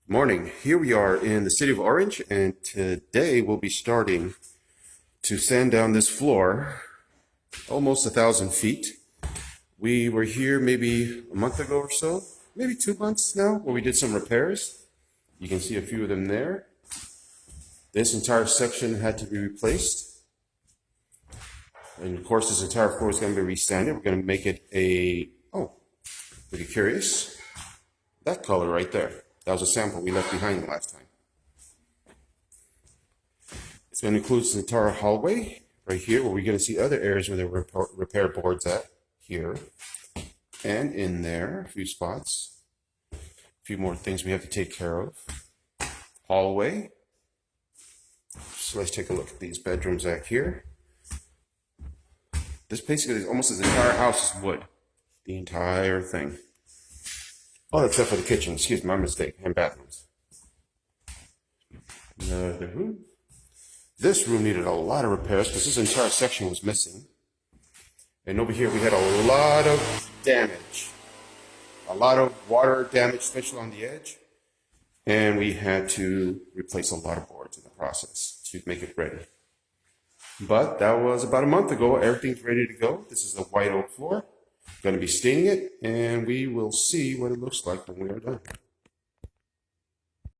Morning. Here we are in the city of Orange, and today we'll be starting to sand down this floor almost 1,000 feet. We were here maybe a month ago or so, maybe 2 months now, where we did some repairs. You can see a few of them there. This entire section had to be replaced. And of course, this entire floor is going to be resanded. We're going to make it pretty curious. That color right there. That was a sample we left behind the last time. It's going to include this entire hallway right here, where we're going to see other areas where there were repair boards at here. And in there, a few spots. A few more things we have to take care of. Hallway. So let's take a look at these bedrooms out here. This basically is almost this entire house is wood. The entire thing. Oh, except for the kitchen. Excuse me, my mistake. And bathrooms. Another room. This room needed a lot of repairs because this entire section was missing. And over here we had a lot of damage. A lot of water damage, especially on the edge. And we had to replace a lot of boards in the process to make it ready. But that was about a month ago. Everything's ready to go. This is a white oak floor. Going to be staining it, and we will see what it looks like when we are done.